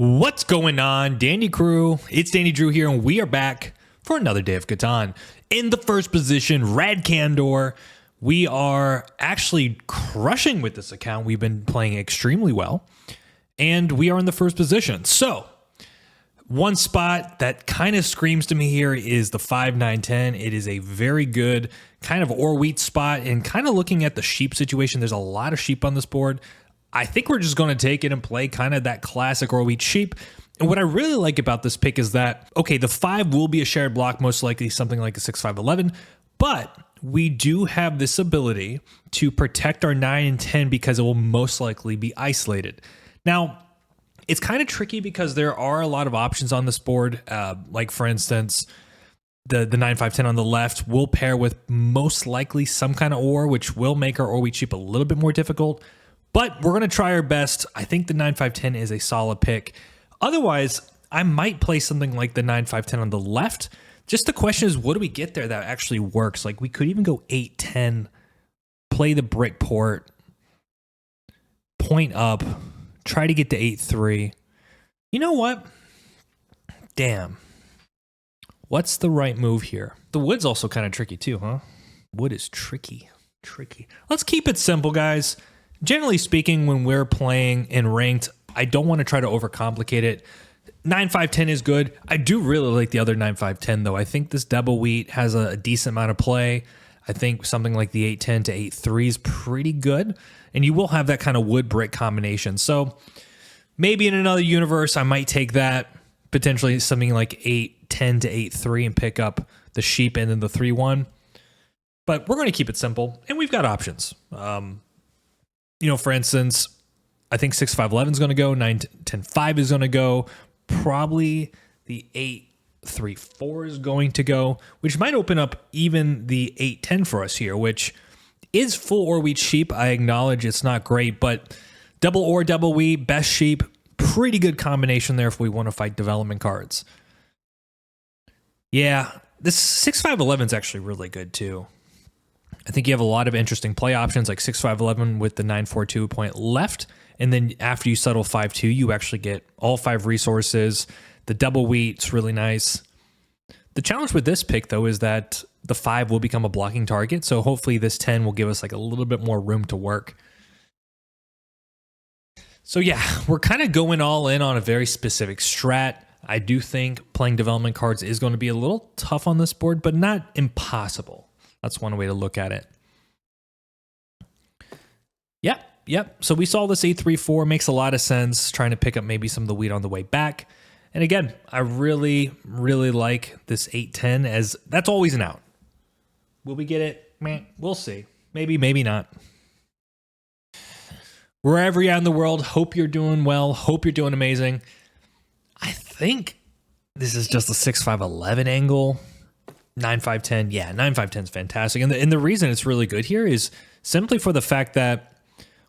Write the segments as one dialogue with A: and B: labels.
A: What's going on, Dandy Crew? It's Danny Drew here, and we are back for another day of Catan. In the first position, Rad Candor. We are actually crushing with this account. We've been playing extremely well, and we are in the first position. So, one spot that kind of screams to me here is the 5, 9, 10. It is a very good kind of ore wheat spot, and kind of looking at the sheep situation, there's a lot of sheep on this board. I think we're just going to take it and play kind of that classic ore wheat sheep. And what I really like about this pick is that, okay, the 5 will be a shared block, most likely something like a 6, 5, 11, but we do have this ability to protect our 9 and 10 because it will most likely be isolated. Now, it's kind of tricky because there are a lot of options on this board. Like, for instance, the 9, 5, 10 on the left will pair with most likely some kind of ore, which will make our ore wheat sheep a little bit more difficult. But we're going to try our best. I think the 9, 5, 10 is a solid pick. Otherwise, I might play something like the 9, 5, 10 on the left. Just the question is, what do we get there that actually works? Like, we could even go 8, 10, play the brick port, point up, try to get to 8, 3. You know what? Damn. What's the right move here? The wood's also kind of tricky too, huh? Wood is tricky. Let's keep it simple, guys. Generally speaking, when we're playing in ranked, I don't want to try to overcomplicate it. 9, 5, 10 is good. I do really like the other 9, 5, 10, though. I think this double wheat has a decent amount of play. I think something like the 8, 10 to 8, 3 is pretty good. And you will have that kind of wood brick combination. So maybe in another universe, I might take that, potentially something like 8, 10 to 8, 3 and pick up the sheep and then the 3, 1. But we're going to keep it simple, and we've got options. For instance, I think 6, 5, 11 is going to go. 9, 10, 5 is going to go. Probably the 8, 3, 4 is going to go, which might open up even the 8, 10 for us here, which is full ore wheat sheep. I acknowledge it's not great, but double ore, double wheat, best sheep, pretty good combination there if we want to fight development cards. Yeah, this 6, 5, 11 is actually really good too. I think you have a lot of interesting play options like 6, 5, 11 with the 9, 4, 2 point left. And then after you settle 5, 2, you actually get all 5 resources. The double wheat's really nice. The challenge with this pick, though, is that the 5 will become a blocking target. So hopefully this 10 will give us like a little bit more room to work. So yeah, we're kind of going all in on a very specific strat. I do think playing development cards is going to be a little tough on this board, but not impossible. That's one way to look at it. Yep. So we saw this 8, 3, 4. Makes a lot of sense. Trying to pick up maybe some of the wheat on the way back. And again, I really, really like this 8, 10 as that's always an out. Will we get it? Meh, we'll see. Maybe, maybe not. Wherever you're in the world, hope you're doing well. Hope you're doing amazing. I think this is just a 6, 5, 11 angle. 9, 5, 10. Yeah, 9, 5, 10 is fantastic. And the reason it's really good here is simply for the fact that,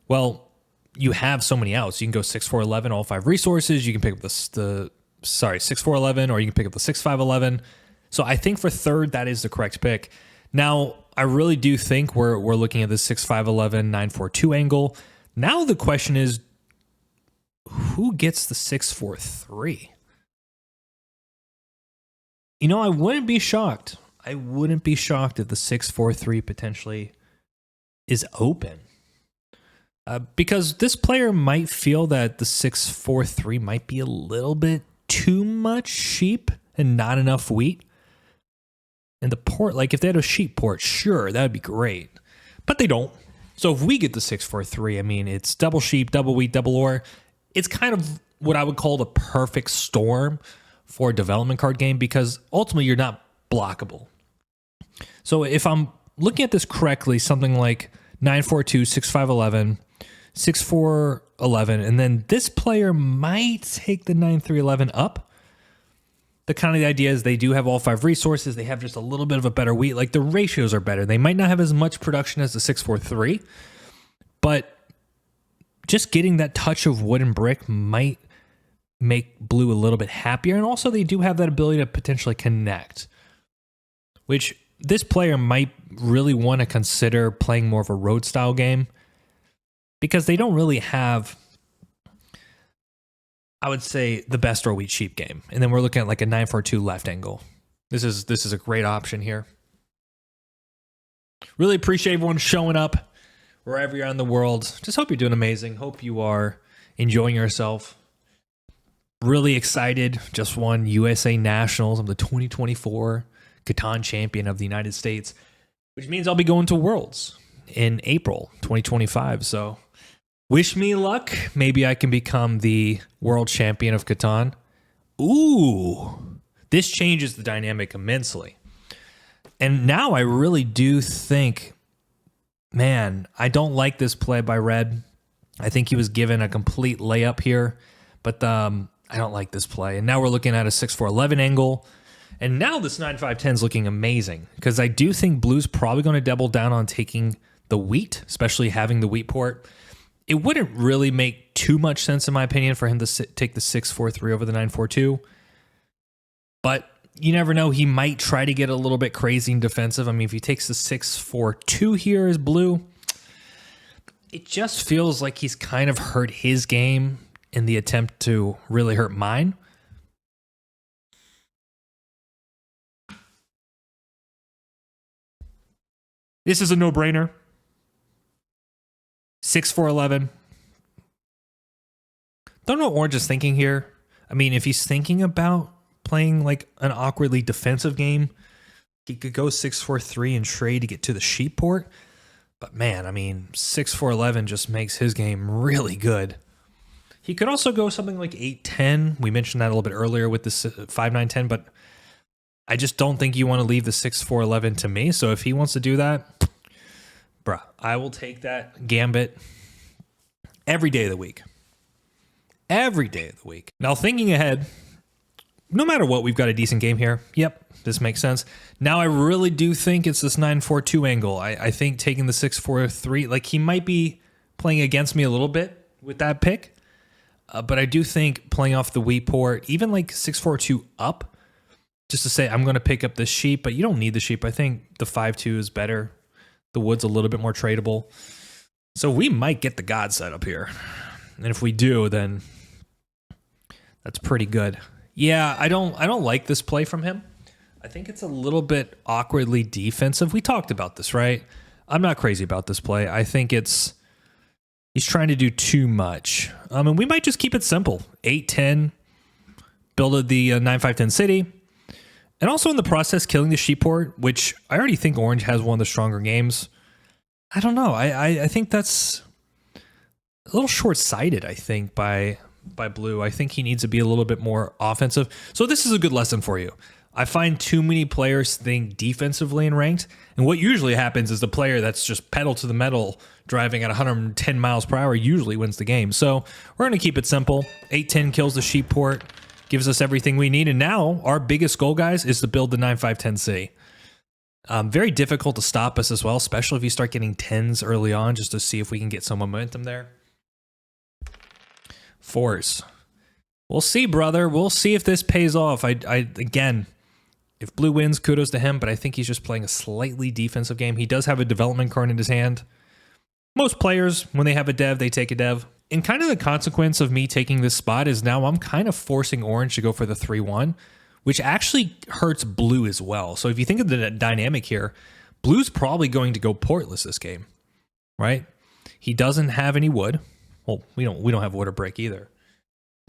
A: well, you have so many outs. You can go 6, 4, 11, all 5 resources. You can pick up the 6, 4, 11, or you can pick up the 6, 5, 11. So I think for third, that is the correct pick. Now, I really do think we're looking at the 6, 5, 11, 9, 4, 2 angle. Now the question is, who gets the 6, 4, 3? I wouldn't be shocked. I wouldn't be shocked if the 6, 4, 3 potentially is open. Because this player might feel that the 6, 4, 3 might be a little bit too much sheep and not enough wheat. And the port, like if they had a sheep port, sure, that would be great. But they don't. So if we get the 6, 4, 3, I mean, it's double sheep, double wheat, double ore. It's kind of what I would call the perfect storm for a development card game because ultimately you're not blockable. So if I'm looking at this correctly, something like 9, 4, 2, 6, 5, 11, 6, 4, 11, and then this player might take the 9, 3, 11 up. The idea is they do have all 5 resources. They have just a little bit of a better wheat. Like the ratios are better. They might not have as much production as the 6, 4, 3, but just getting that touch of wood and brick might make blue a little bit happier. And also they do have that ability to potentially connect, which this player might really want to consider playing more of a road style game because they don't really have I would say the best or wheat sheep game. And then we're looking at like a 942 left angle. This is a great option here. Really appreciate everyone showing up wherever you're in the world. Just hope you're doing amazing. Hope you are enjoying yourself. Really excited. Just won USA Nationals. I'm the 2024 Catan champion of the United States, which means I'll be going to Worlds in April 2025. So wish me luck. Maybe I can become the world champion of Catan. Ooh, this changes the dynamic immensely. And now I really do think, man, I don't like this play by Red. I think he was given a complete layup here, but I don't like this play. And now we're looking at a 6-4-11 angle. And now this 9-5-10 is looking amazing because I do think Blue's probably going to double down on taking the wheat, especially having the wheat port. It wouldn't really make too much sense, in my opinion, for him to take the 6-4-3 over the 9-4-2. But you never know. He might try to get a little bit crazy and defensive. I mean, if he takes the 6-4-2 here as Blue, it just feels like he's kind of hurt his game in the attempt to really hurt mine. This is a no-brainer. 6-4-11. Don't know what Orange is thinking here. I mean, if he's thinking about playing like an awkwardly defensive game, he could go 6-4-3 and trade to get to the sheep port. But man, I mean, 6-4-11 just makes his game really good. He could also go something like 8-10. We mentioned that a little bit earlier with the 5-9-10, but I just don't think you want to leave the 6-4-11 to me. So if he wants to do that, bruh, I will take that gambit every day of the week. Every day of the week. Now, thinking ahead, no matter what, we've got a decent game here. Yep, this makes sense. Now, I really do think it's this 9-4-2 angle. I think taking the 6-4-3, like he might be playing against me a little bit with that pick. But I do think playing off the wheat port, even like 6-4-2 up, just to say I'm going to pick up the sheep, but you don't need the sheep. I think the 5-2 is better. The wood's a little bit more tradable. So we might get the God set up here. And if we do, then that's pretty good. Yeah, I don't like this play from him. I think it's a little bit awkwardly defensive. We talked about this, right? I'm not crazy about this play. I think he's trying to do too much. And we might just keep it simple. 8-10, build the 9-5-10 city. And also in the process, killing the sheep port, which I already think Orange has one of the stronger games. I don't know. I think that's a little short-sighted, I think, by Blue. I think he needs to be a little bit more offensive. So this is a good lesson for you. I find too many players think defensively in ranked, and what usually happens is the player that's just pedal to the metal, driving at 110 miles per hour, usually wins the game. So we're going to keep it simple. 8-10 kills the sheep port, gives us everything we need, and now our biggest goal, guys, is to build the 9-5-10 city. Very difficult to stop us as well, especially if you start getting 10s early on, just to see if we can get some momentum there. 4s. We'll see, brother. We'll see if this pays off. Again, if Blue wins, kudos to him, but I think he's just playing a slightly defensive game. He does have a development card in his hand. Most players, when they have a dev, they take a dev. And kind of the consequence of me taking this spot is now I'm kind of forcing Orange to go for the 3-1, which actually hurts Blue as well. So if you think of the dynamic here, Blue's probably going to go portless this game, right? He doesn't have any wood. Well, we don't have wood or brick either.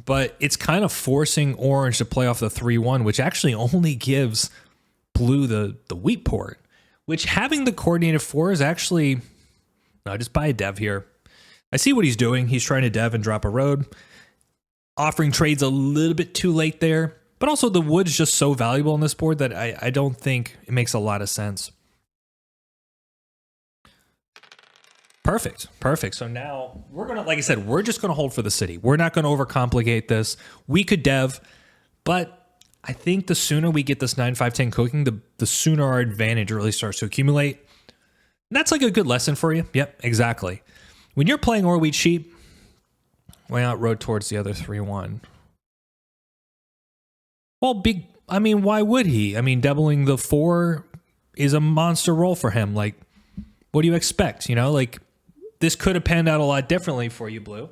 A: But it's kind of forcing Orange to play off the 3-1, which actually only gives Blue the wheat port, which having the coordinated 4 is actually... No, just buy a dev here. I see what he's doing. He's trying to dev and drop a road. Offering trades a little bit too late there. But also the wood's just so valuable on this board that I don't think it makes a lot of sense. Perfect. Perfect. So now we're going to, like I said, we're just going to hold for the city. We're not going to overcomplicate this. We could dev, but I think the sooner we get this 9-5-10 cooking, the sooner our advantage really starts to accumulate. And that's like a good lesson for you. Yep, exactly. When you're playing or wheat sheep, why not road towards the other 3-1? Well, why would he? I mean, doubling the 4 is a monster roll for him. Like, what do you expect? You know, like, this could have panned out a lot differently for you, Blue.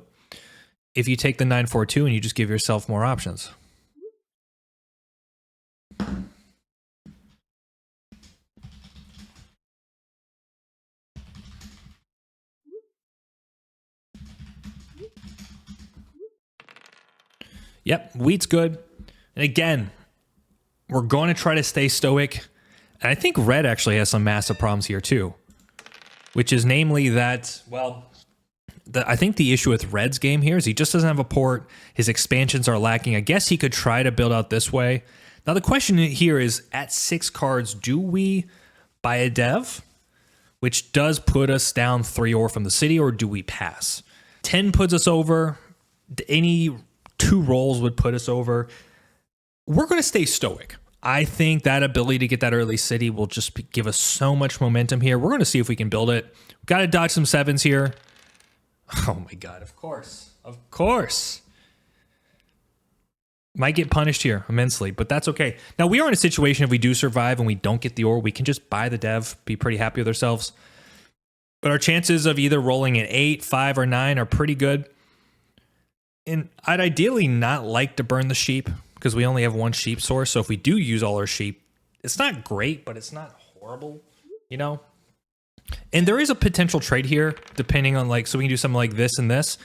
A: if you take the 9-4-2 and you just give yourself more options. Yep, wheat's good. And again, we're going to try to stay stoic. And I think red actually has some massive problems here too, which is namely that, well, I think the issue with red's game here is he just doesn't have a port. His expansions are lacking. I guess he could try to build out this way. Now the question here is, at 6 cards, do we buy a dev, which does put us down 3 ore from the city, or do we pass? 10 puts us over. Any 2 rolls would put us over. We're going to stay stoic. I think that ability to get that early city will just give us so much momentum here. We're going to see if we can build it. We've got to dodge some 7s here. Oh my god, of course. Of course. Might get punished here immensely, but that's okay. Now, we are in a situation, if we do survive and we don't get the ore, we can just buy the dev, be pretty happy with ourselves. But our chances of either rolling an 8, 5, or 9 are pretty good. And I'd ideally not like to burn the sheep, because we only have 1 sheep source. So if we do use all our sheep, it's not great, but it's not horrible, you know? And there is a potential trade here, depending on, like, so we can do something like this and this.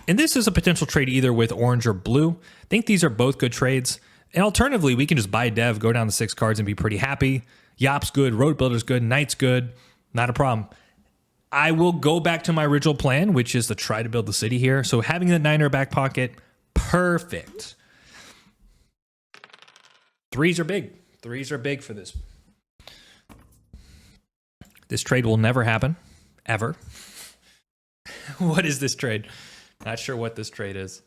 A: And this is a potential trade either with orange or blue. I think these are both good trades. And alternatively, we can just buy dev, go down to 6 cards and be pretty happy. Yop's good, Road Builder's good, Knight's good. Not a problem. I will go back to my original plan, which is to try to build the city here. So having the 9 in our back pocket, perfect. 3s are big. 3s are big for this. This trade will never happen, ever. What is this trade? Not sure what this trade is.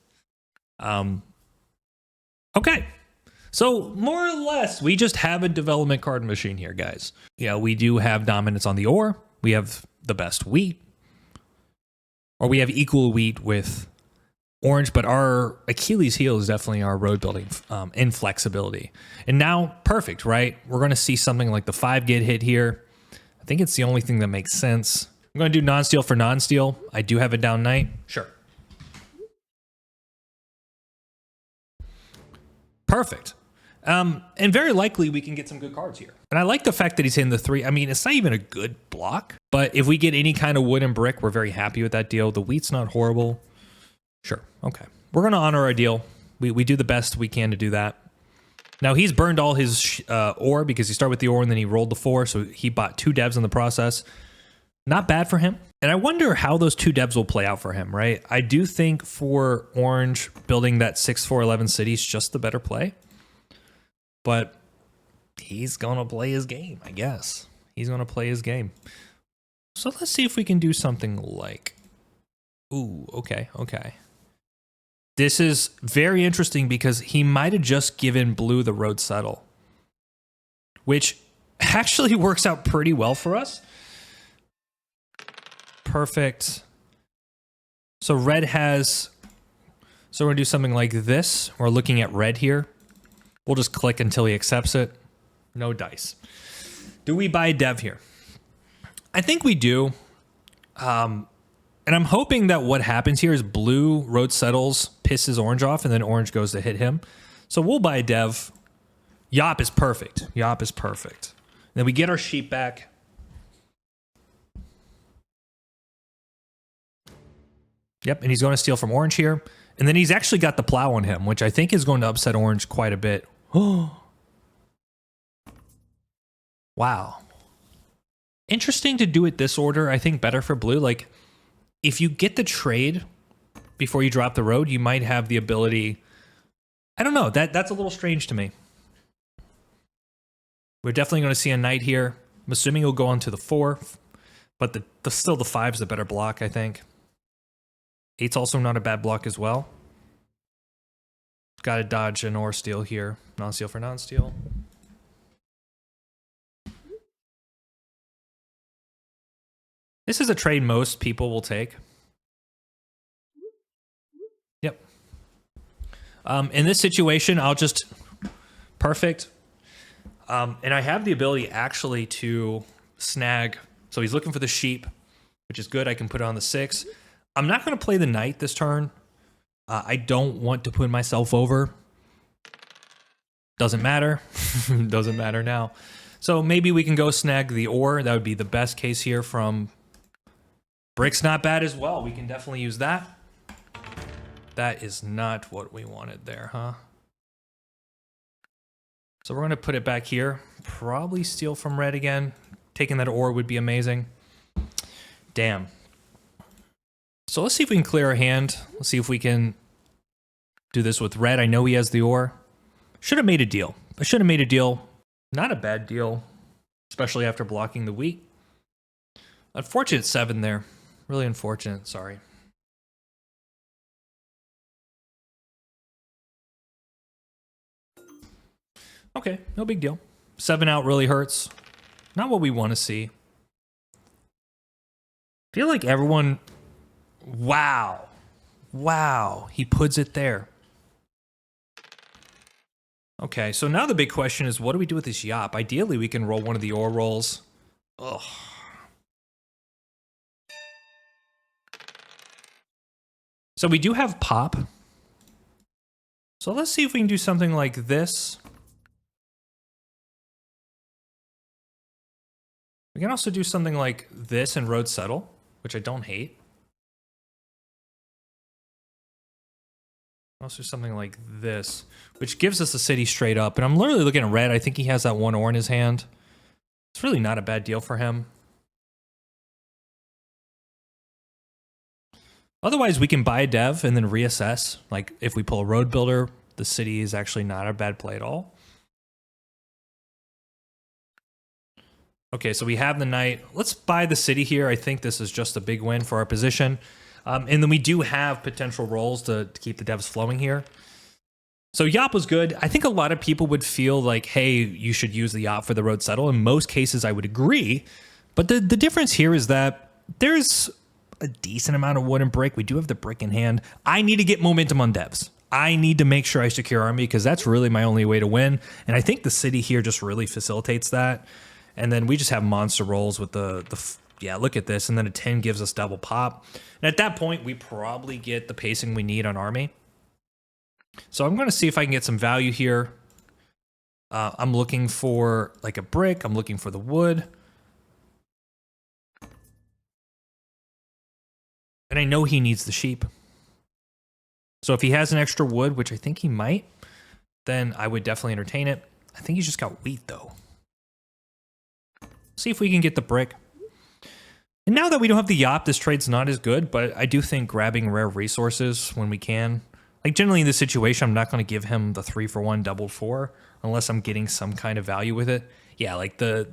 A: Okay. So more or less, we just have a development card machine here, guys. Yeah, we do have dominance on the ore. We have the best wheat. Or we have equal wheat with orange, but our Achilles heel is definitely our road building inflexibility. And now, perfect, right? We're going to see something like the 5 get hit here. I think it's the only thing that makes sense. I'm going to do non-steal for non-steal. I do have a down knight. Sure. Perfect. And very likely we can get some good cards here. And I like the fact that he's in the 3. I mean, it's not even a good block, but if we get any kind of wood and brick, we're very happy with that deal. The wheat's not horrible. Sure. Okay. We're going to honor our deal. We do the best we can to do that. Now, he's burned all his ore because he started with the ore and then he rolled the 4, so he bought 2 devs in the process. Not bad for him. And I wonder how those 2 devs will play out for him, right? I do think for orange, building that 6-4-11 city is just the better play. But he's going to play his game, I guess. He's going to play his game. So let's see if we can do something like... Ooh, okay, okay. This is very interesting because he might have just given blue the road settle, which actually works out pretty well for us. Perfect. So red has... So we're going to do something like this. We're looking at red here. We'll just click until he accepts it. No dice. Do we buy dev here? I think we do. And I'm hoping that what happens here is blue road settles, pisses orange off, and then orange goes to hit him. So we'll buy a dev. Yop is perfect. Yop is perfect. Then we get our sheep back. Yep, and he's going to steal from orange here. And then he's actually got the plow on him, which I think is going to upset orange quite a bit. Oh. Wow. Interesting to do it this order. I think better for blue. Like, if you get the trade before you drop the road, you might have the ability... I don't know. That's a little strange to me. We're definitely going to see a knight here. I'm assuming he'll go on to the 4. But still the 5's the better block, I think. 8's also not a bad block as well. Got to dodge an ore steal here. Non-steal for non-steal. This is a trade most people will take. Yep. In this situation, I'll just... Perfect. And I have the ability actually to snag. So he's looking for the sheep, which is good. I can put it on the 6. I'm not going to play the knight this turn. I don't want to put myself over. Doesn't matter. Doesn't matter now. So maybe we can go snag the ore. That would be the best case here from brick's not bad as well. We can definitely use that. That is not what we wanted there, huh? So we're going to put it back here. Probably steal from red again. Taking that ore would be amazing. Damn. So let's see if we can clear our hand. Let's see if we can do this with red. I know he has the ore. Should have made a deal. I should have made a deal. Not a bad deal, especially after blocking the wheat. Unfortunate 7 there. Really unfortunate, sorry. Okay, no big deal. 7 out really hurts. Not what we want to see. I feel like everyone... Wow. Wow. He puts it there. Okay, so now the big question is, what do we do with this Yop? Ideally, we can roll one of the ore rolls. Ugh. So we do have pop. So let's see if we can do something like this. We can also do something like this and road settle, which I don't hate. Also something like this, which gives us the city straight up. And I'm literally looking at red. I think he has that 1 ore in his hand. It's really not a bad deal for him. Otherwise, we can buy a dev and then reassess. Like, if we pull a road builder, the city is actually not a bad play at all. Okay, so we have the knight. Let's buy the city here. I think this is just a big win for our position. And then we do have potential rolls to keep the devs flowing here. So Yop was good. I think a lot of people would feel like, hey, you should use the Yop for the road settle. In most cases, I would agree. But the difference here is that there's a decent amount of wood and brick. We do have the brick in hand. I need to get momentum on devs. I need to make sure I secure army because that's really my only way to win. And I think the city here just really facilitates that. And then we just have monster rolls with yeah, look at this. And then a 10 gives us double pop. And at that point, we probably get the pacing we need on army. So I'm going to see if I can get some value here. I'm looking for like a brick. I'm looking for the wood. And I know he needs the sheep. So if he has an extra wood, which I think he might, then I would definitely entertain it. I think he's just got wheat though. See if we can get the brick. And now that we don't have the Yop, this trade's not as good, but I do think grabbing rare resources when we can. Like generally in this situation, I'm not going to give him the 3-for-1 double 4 unless I'm getting some kind of value with it. Yeah, like the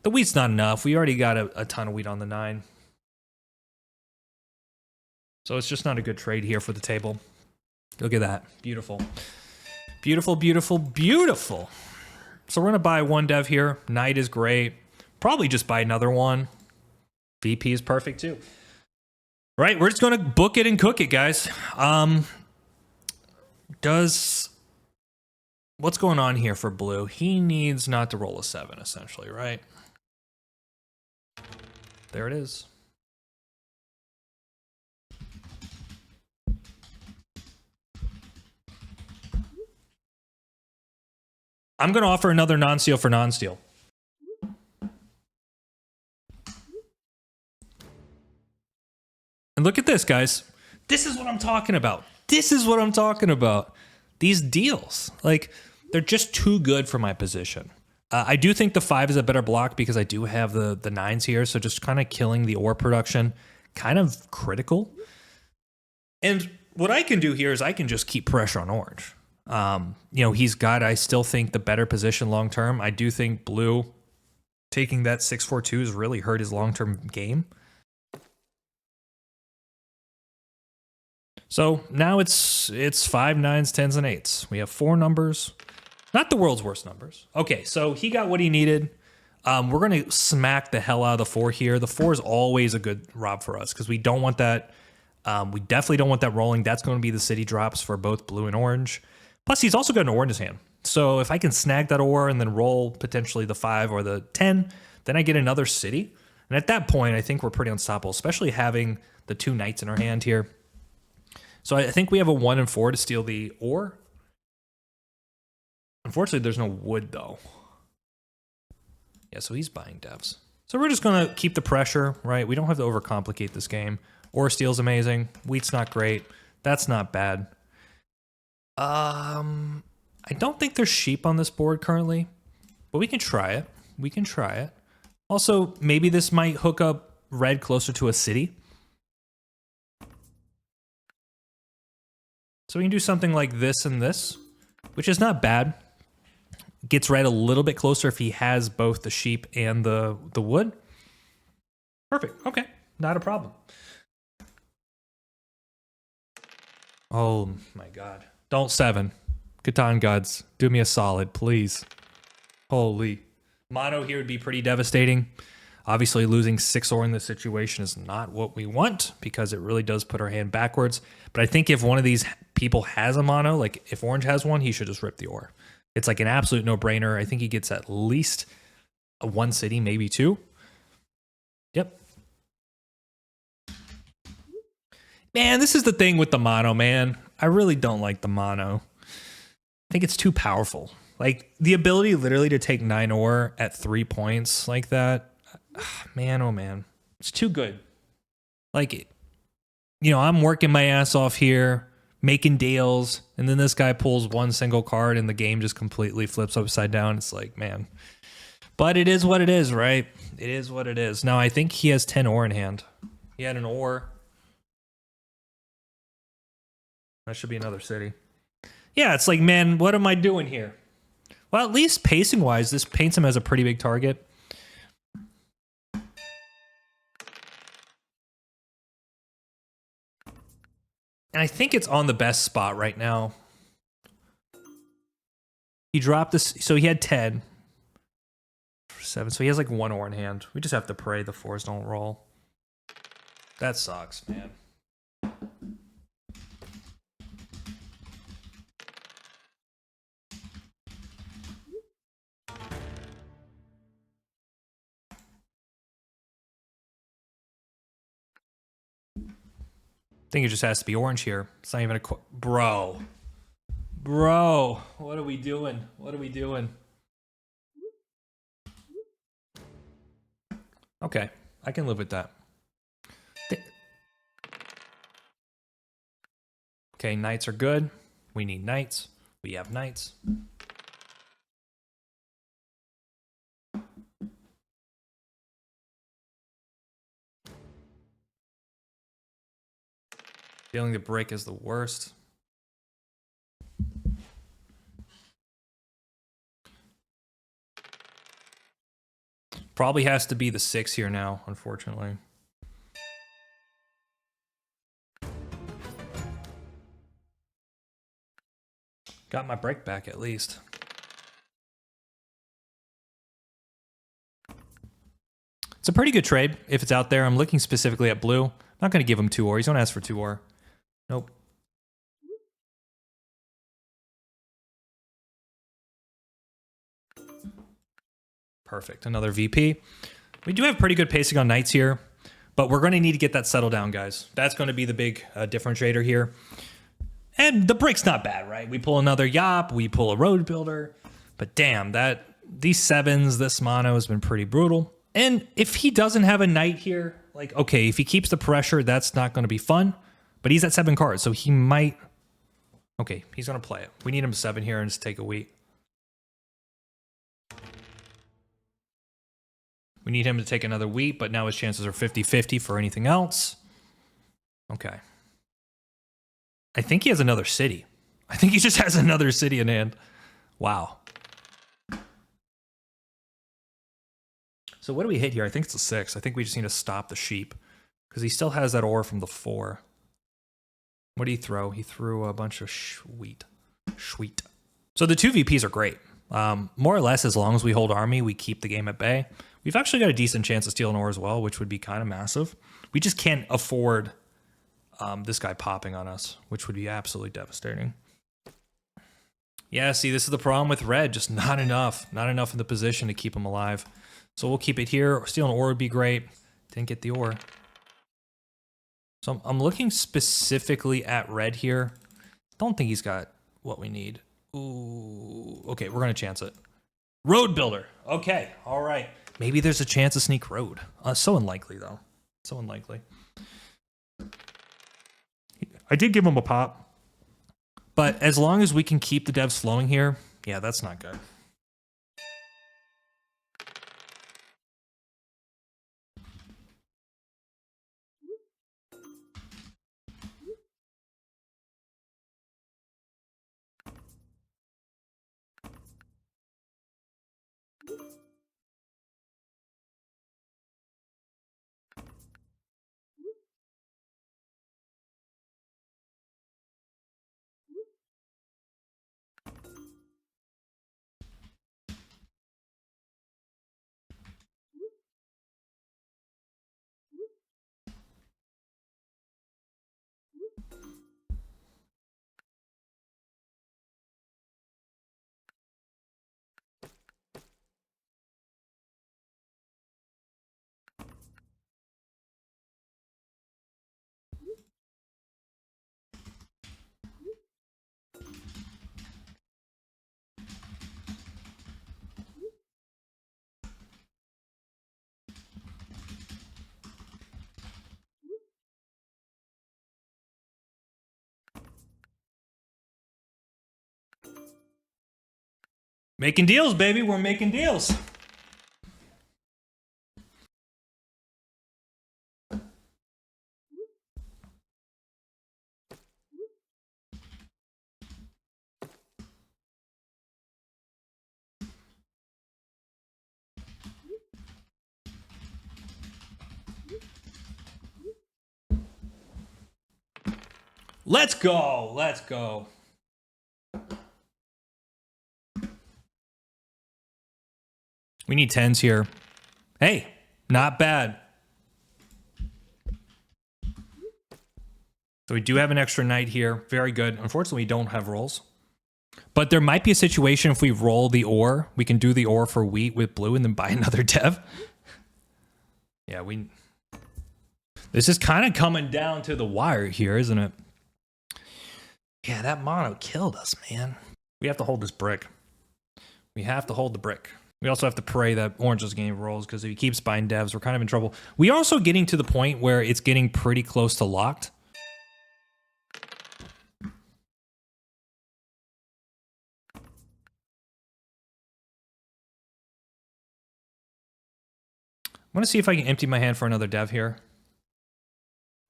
A: wheat's not enough. We already got a ton of wheat on the 9. So it's just not a good trade here for the table. Look at that. Beautiful. Beautiful, beautiful, beautiful. So we're going to buy 1 dev here. Knight is great. Probably just buy another one. VP is perfect too. Right, we're just going to book it and cook it, guys. What's going on here for blue? He needs not to roll a 7, essentially, right? There it is. I'm going to offer another non-steal for non-steal. And look at this, guys. This is what I'm talking about. This is what I'm talking about. These deals, like, they're just too good for my position. I do think the 5 is a better block because I do have the 9s here. So just kind of killing the ore production, kind of critical. And what I can do here is I can just keep pressure on orange. You know, he's got, I still think, the better position long term. I do think blue taking that 6-4-2 has really hurt his long term game. So now it's 5, 9s, 10s, and 8s. We have 4 numbers. Not the world's worst numbers. Okay, so he got what he needed. We're going to smack the hell out of the 4 here. The 4 is always a good rob for us because we don't want that. We definitely don't want that rolling. That's going to be the city drops for both blue and orange. Plus, he's also got an ore in his hand. So if I can snag that ore and then roll potentially the 5 or the 10, then I get another city. And at that point, I think we're pretty unstoppable, especially having the 2 knights in our hand here. So I think we have a 1 and 4 to steal the ore. Unfortunately, there's no wood, though. Yeah, so he's buying devs. So we're just going to keep the pressure, right? We don't have to overcomplicate this game. Ore steal's amazing. Wheat's not great. That's not bad. I don't think there's sheep on this board currently, but we can try it. We can try it. Also, maybe this might hook up red closer to a city. So we can do something like this and this, which is not bad. Gets red a little bit closer if he has both the sheep and the wood. Perfect. Okay. Not a problem. Oh my god. Don't 7. Catan gods. Do me a solid, please. Holy. Mono here would be pretty devastating. Obviously, losing 6 ore in this situation is not what we want because it really does put our hand backwards. But I think if one of these people has a mono, like if Orange has one, he should just rip the ore. It's like an absolute no-brainer. I think he gets at least a 1 city, maybe 2. Yep. Man, this is the thing with the mono, man. I really don't like the mono. I think it's too powerful. Like, the ability literally to take 9 ore at 3 points like that, man, oh man. It's too good. Like, you know, I'm working my ass off here, making deals, and then this guy pulls one single card and the game just completely flips upside down. It's like, man. But it is what it is, right? It is what it is. Now, I think he has 10 ore in hand. He had an ore. That should be another city. Yeah, it's like, man, what am I doing here? Well, at least pacing-wise, this paints him as a pretty big target. And I think it's on the best spot right now. He dropped this, so he had 10. 7, so he has like 1 ore in hand. We just have to pray the 4s don't roll. That sucks, man. I think it just has to be orange here. It's not even a bro. Bro, what are we doing? What are we doing? Okay, I can live with that. Okay, knights are good. We need knights. We have knights. Feeling the break is the worst. Probably has to be the 6 here now, unfortunately. Got my break back at least. It's a pretty good trade if it's out there. I'm looking specifically at blue. I'm not going to give him 2 ore. He's going to ask for 2 ore. Nope. Perfect. Another VP. We do have pretty good pacing on knights here, but we're going to need to get that settled down, guys. That's going to be the big differentiator here. And the break's not bad, right? We pull another Yop, we pull a road builder, but damn, these 7s, this mono has been pretty brutal. And if he doesn't have a knight here, like, okay, if he keeps the pressure, that's not going to be fun. But he's at 7 cards, so he might... Okay, he's going to play it. We need him 7 here and just take a wheat. We need him to take another wheat, but now his chances are 50-50 for anything else. Okay. I think he has another city. I think he just has another city in hand. Wow. So what do we hit here? I think it's a 6. I think we just need to stop the sheep because he still has that ore from the 4. What did he throw? He threw a bunch of wheat. Sweet. So the 2 VPs are great. More or less, as long as we hold army, we keep the game at bay. We've actually got a decent chance of stealing ore as well, which would be kind of massive. We just can't afford this guy popping on us, which would be absolutely devastating. Yeah, see, this is the problem with red. Just not enough. Not enough in the position to keep him alive. So we'll keep it here. Stealing ore would be great. Didn't get the ore. So I'm looking specifically at red here. Don't think he's got what we need. Ooh, okay, we're gonna chance it. Road builder. Okay, all right. Maybe there's a chance to sneak road. So unlikely though. So unlikely. I did give him a pop. But as long as we can keep the devs flowing here, yeah, that's not good. Making deals, baby. We're making deals. Let's go. Let's go. We need 10s here. Hey, not bad. So we do have an extra knight here. Very good. Unfortunately, we don't have rolls. But there might be a situation if we roll the ore, we can do the ore for wheat with blue and then buy another dev. Yeah, this is kind of coming down to the wire here, isn't it? Yeah, that mono killed us, man. We have to hold this brick. We have to hold the brick. We also have to pray that orange is getting rolls, because if he keeps buying devs, we're kind of in trouble. We are also getting to the point where it's getting pretty close to locked. I want to see if I can empty my hand for another dev here.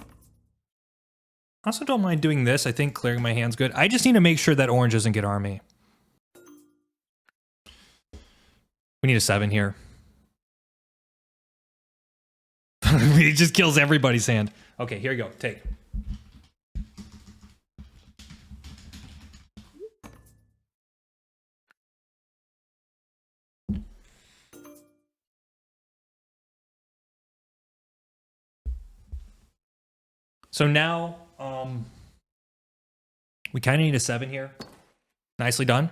A: I also don't mind doing this. I think clearing my hand's good. I just need to make sure that orange doesn't get army. We need a 7 here. He just kills everybody's hand. Okay, here you go. Take. So now, we kind of need a 7 here. Nicely done.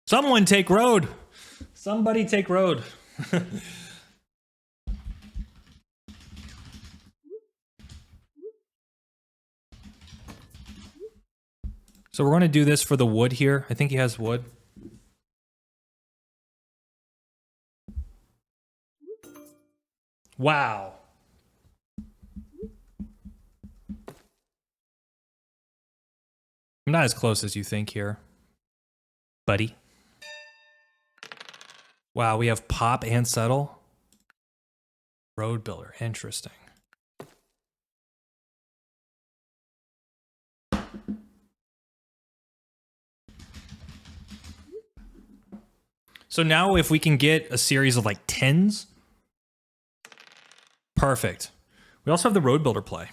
A: Someone take road. Somebody take road. So we're going to do this for the wood here. I think he has wood. Wow. I'm not as close as you think here, buddy. Wow, we have pop and settle. Road builder, interesting. So now if we can get a series of like 10s, perfect. We also have the road builder play.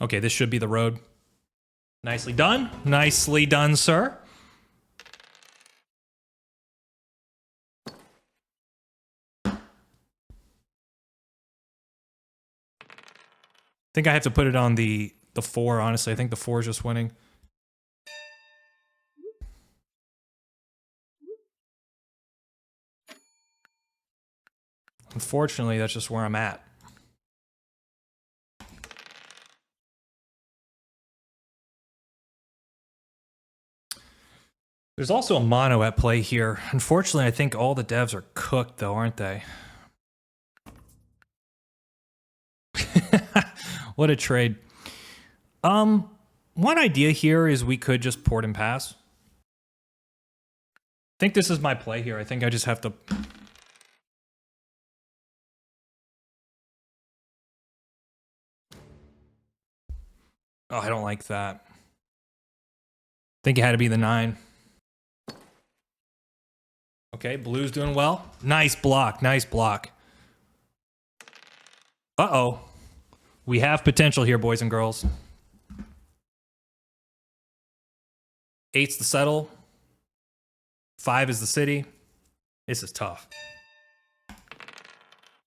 A: Okay, this should be the road. Nicely done. Nicely done, sir. think I have to put it on the 4, honestly. I think the 4 is just winning. Unfortunately, that's just where I'm at. There's also a mono at play here. Unfortunately, I think all the devs are cooked, though, aren't they? What a trade. One idea here is we could just port and pass. I think this is my play here. I think I just have to... Oh, I don't like that. I think it had to be the 9. Okay, blue's doing well. Nice block, nice block. Uh-oh. We have potential here, boys and girls. 8's the settle. 5 is the city. This is tough.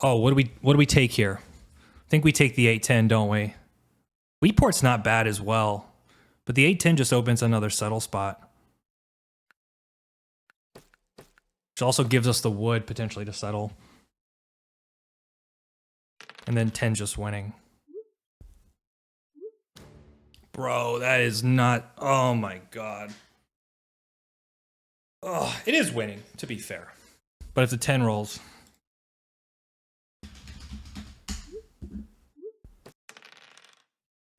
A: Oh, what do we take here? I think we take the 8-10, don't we? Wheatport's not bad as well, but the 8-10 just opens another settle spot. Which also gives us the wood potentially to settle. And then 10 just winning. Bro, that is not... Oh my god. Oh, it is winning, to be fair. But if the 10 rolls...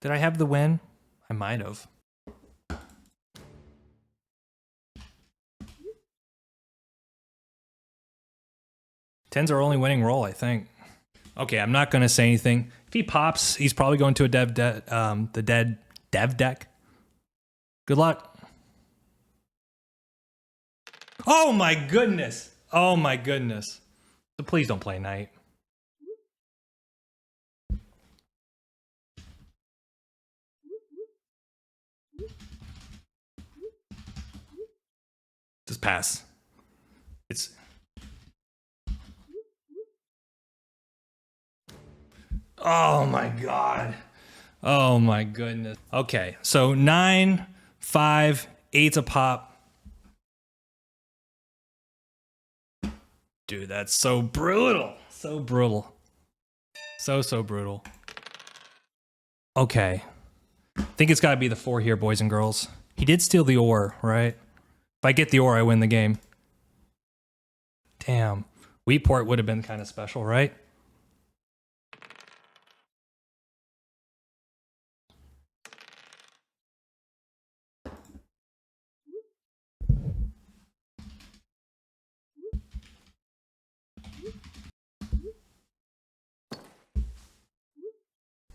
A: Did I have the win? I might have. Tens are only winning roll, I think. Okay, I'm not going to say anything. If he pops, he's probably going to a dev deck. Good luck. Oh my goodness. Oh my goodness. So please don't play knight. Just pass. It's... Oh my god. Oh my goodness. Okay, so 9, 5, 8's a pop. Dude, that's so brutal. So brutal. So brutal. Okay. I think it's got to be the 4 here, boys and girls. He did steal the ore, right? If I get the ore, I win the game. Damn. Wheatport would have been kind of special, right?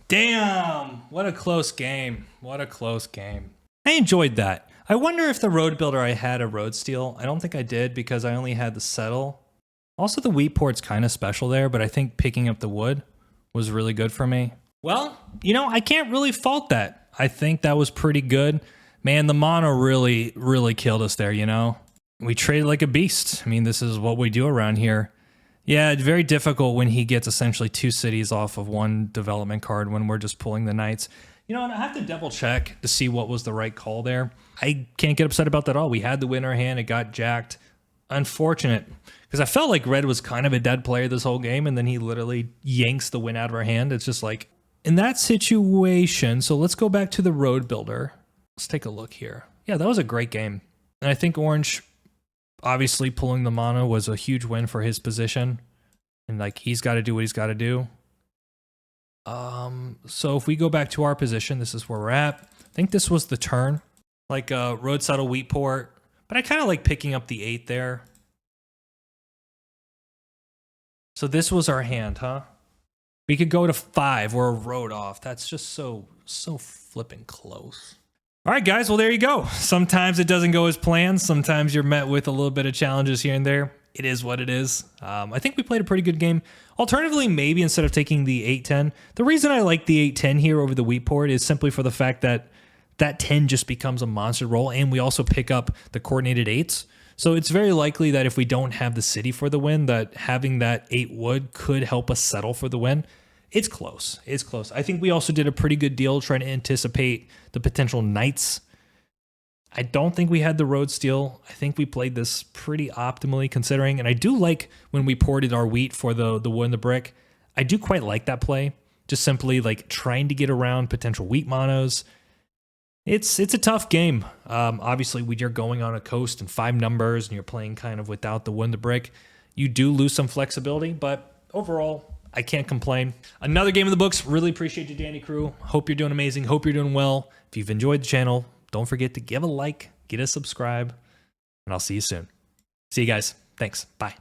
A: Damn, what a close game. What a close game. I enjoyed that. I wonder if the road builder I had a road steal. I don't think I did because I only had the settle. Also, the wheat port's kind of special there, but I think picking up the wood was really good for me. Well, you know, I can't really fault that. I think that was pretty good. Man, the mono really killed us there, you know? We traded like a beast. I mean, this is what we do around here. Yeah, it's very difficult when he gets essentially 2 cities off of 1 development card when we're just pulling the knights. You know, and I have to double check to see what was the right call there. I can't get upset about that at all. We had the win in our hand. It got jacked. Unfortunate. Because I felt like Red was kind of a dead player this whole game, and then he literally yanks the win out of our hand. It's just like, in that situation, so let's go back to the road builder. Let's take a look here. Yeah, that was a great game. And I think Orange... Obviously, pulling the mono was a huge win for his position. And, like, he's got to do what he's got to do. So if we go back to our position, this is where we're at. I think this was the turn. Like, road settle, wheat port. But I kind of like picking up the 8 there. So this was our hand, huh? We could go to 5 or a road off. That's just so flipping close. All right, guys. Well, there you go. Sometimes it doesn't go as planned. Sometimes you're met with a little bit of challenges here and there. It is what it is. I think we played a pretty good game. Alternatively, maybe instead of taking the 8-10, the reason I like the 8-10 here over the wheat port is simply for the fact that that 10 just becomes a monster roll, and we also pick up the coordinated 8s. So it's very likely that if we don't have the city for the win, that having that 8 wood could help us settle for the win. it's close. It's close. I think we also did a pretty good deal trying to anticipate the potential knights. I don't think we had the road steal. I think we played this pretty optimally considering, and I do like when we ported our wheat for the wood and the brick. I do quite like that play. Just simply like trying to get around potential wheat monos. It's a tough game. Obviously, when you're going on a coast and 5 numbers and you're playing kind of without the wood and the brick, you do lose some flexibility, but overall, I can't complain. Another game in the books. Really appreciate you, Dandy Crew. Hope you're doing amazing. Hope you're doing well. If you've enjoyed the channel, don't forget to give a like, get a subscribe, and I'll see you soon. See you guys. Thanks. Bye.